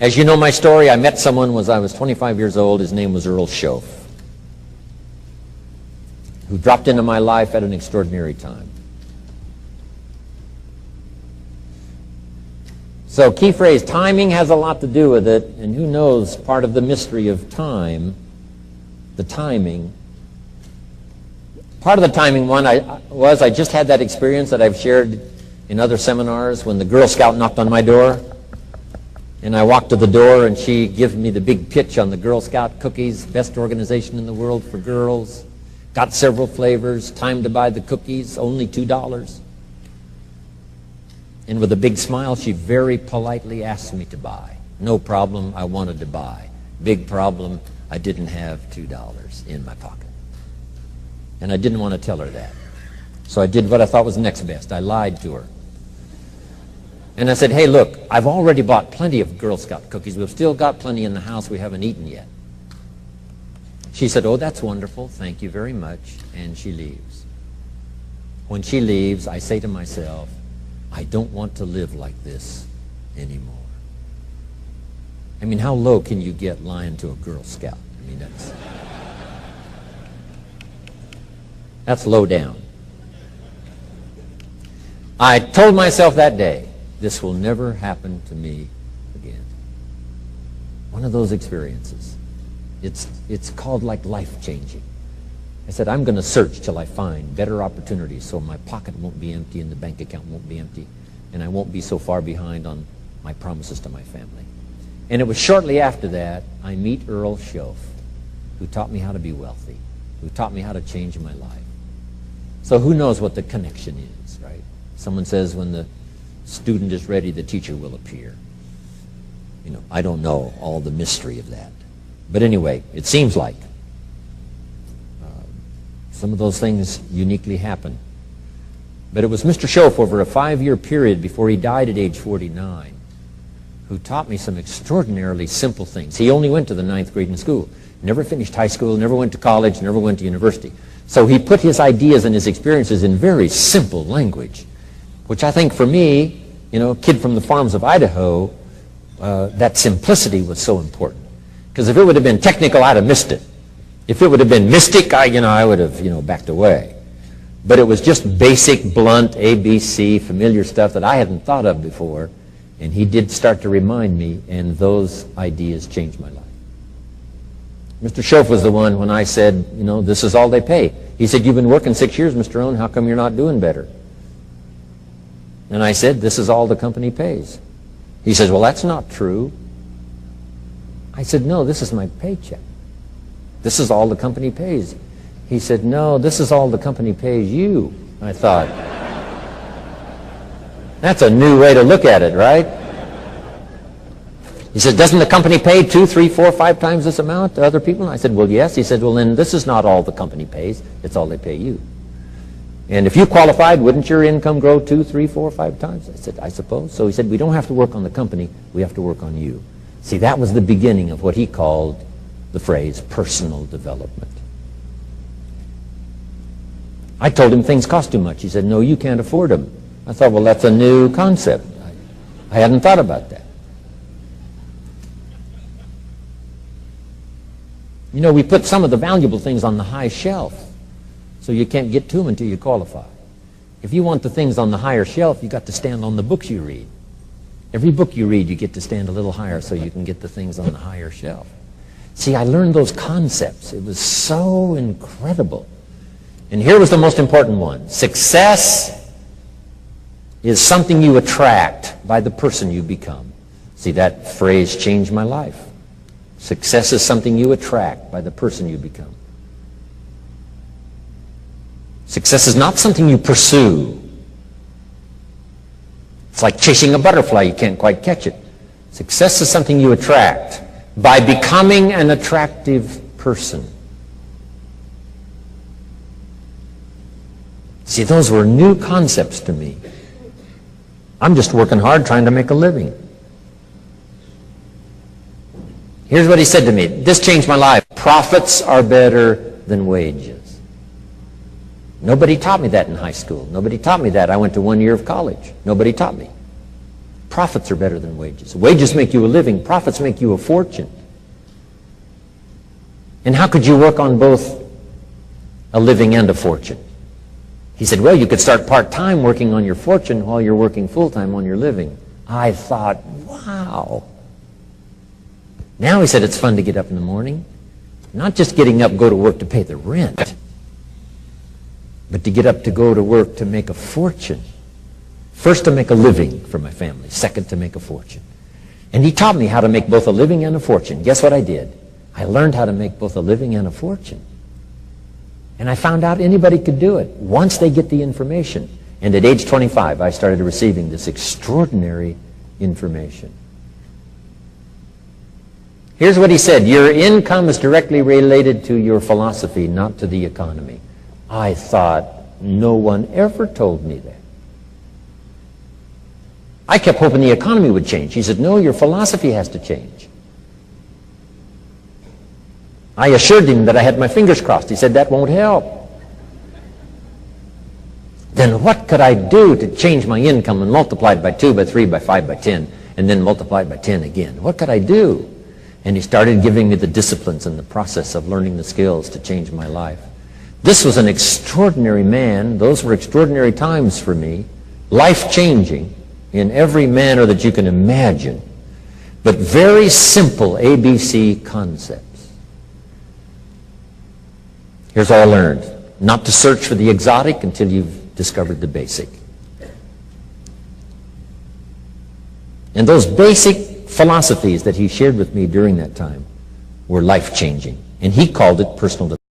As you know my story, I met someone when I was 25 years old. His name was Earl Schoaf, who dropped into my life at an extraordinary time. So key phrase, timing has a lot to do with it, and who knows, part of the mystery of time, the timing. Part of the timing one I just had that experience that I've shared in other seminars when the Girl Scout knocked on my door. And I walked to the door, and she gives me the big pitch on the Girl Scout cookies, best organization in the world for girls. Got several flavors, time to buy the cookies, only $2. And with a big smile, she very politely asked me to buy. No problem, I wanted to buy. Big problem, I didn't have $2 in my pocket. And I didn't want to tell her that. So I did what I thought was next best. I lied to her. And I said, hey, look, I've already bought plenty of Girl Scout cookies. We've still got plenty in the house we haven't eaten yet. She said, oh, that's wonderful. Thank you very much. And she leaves. When she leaves, I say to myself, I don't want to live like this anymore. I mean, how low can you get lying to a Girl Scout? I mean, that's low down. I told myself that day, this will never happen to me again. One of those experiences. It's called like life-changing. I said, I'm going to search till I find better opportunities so my pocket won't be empty and the bank account won't be empty and I won't be so far behind on my promises to my family. And it was shortly after that I meet Earl Schoaf, who taught me how to be wealthy, who taught me how to change my life. So who knows what the connection is, right? Someone says when the student is ready, the teacher will appear. You know, I don't know all the mystery of that. But anyway, it seems like some of those things uniquely happen. But it was Mr. Schoaf over a 5-year period before he died at age 49 who taught me some extraordinarily simple things. He only went to the 9th grade in school, never finished high school, never went to college, never went to university. So he put his ideas and his experiences in very simple language, which I think for me, you know, a kid from the farms of Idaho, that simplicity was so important. Because if it would have been technical, I'd have missed it. If it would have been mystic, I would have, backed away. But it was just basic, blunt, ABC, familiar stuff that I hadn't thought of before. And he did start to remind me, and those ideas changed my life. Mr. Schoaf was the one when I said, this is all they pay. He said, you've been working 6 years, Mr. Rohn, how come you're not doing better? And I said, this is all the company pays. He says, well, that's not true. I said, no, this is my paycheck. This is all the company pays. He said, no, this is all the company pays you. I thought, that's a new way to look at it, right? He said, doesn't the company pay 2, 3, 4, 5 times this amount to other people? And I said, well, yes. He said, well, then this is not all the company pays. It's all they pay you. And if you qualified, wouldn't your income grow 2, 3, 4, 5 times? I said, I suppose. So he said, we don't have to work on the company. We have to work on you. See, that was the beginning of what he called the phrase personal development. I told him things cost too much. He said, no, you can't afford them. I thought, well, that's a new concept. I hadn't thought about that. We put some of the valuable things on the high shelf, so you can't get to them until you qualify. If you want the things on the higher shelf, you've got to stand on the books you read. Every book you read, you get to stand a little higher so you can get the things on the higher shelf. See, I learned those concepts. It was so incredible. And here was the most important one. Success is something you attract by the person you become. See, that phrase changed my life. Success is something you attract by the person you become. Success is not something you pursue. It's like chasing a butterfly. You can't quite catch it. Success is something you attract by becoming an attractive person. See, those were new concepts to me. I'm just working hard trying to make a living. Here's what he said to me. This changed my life. Profits are better than wages. Nobody taught me that in high school. Nobody taught me that. I went to 1 year of college. Nobody taught me. Profits are better than wages. Wages make you a living. Profits make you a fortune. And how could you work on both a living and a fortune? He said, well, you could start part-time working on your fortune while you're working full-time on your living. I thought, wow. Now, he said, it's fun to get up in the morning. Not just getting up, go to work to pay the rent, but to get up to go to work to make a fortune. First, to make a living for my family. Second, to make a fortune. And he taught me how to make both a living and a fortune. Guess what I did? I learned how to make both a living and a fortune. And I found out anybody could do it once they get the information. And at age 25, I started receiving this extraordinary information. Here's what he said. Your income is directly related to your philosophy, not to the economy. I thought, no one ever told me that. I kept hoping the economy would change. He said, no, your philosophy has to change. I assured him that I had my fingers crossed. He said, that won't help. Then what could I do to change my income and multiply it by 2, by 3, by 5, by 10, and then multiply it by 10 again? What could I do? And he started giving me the disciplines and the process of learning the skills to change my life. This was an extraordinary man. Those were extraordinary times for me, life-changing in every manner that you can imagine, but very simple ABC concepts. Here's all I learned. Not to search for the exotic until you've discovered the basic. And those basic philosophies that he shared with me during that time were life-changing. And he called it personal development.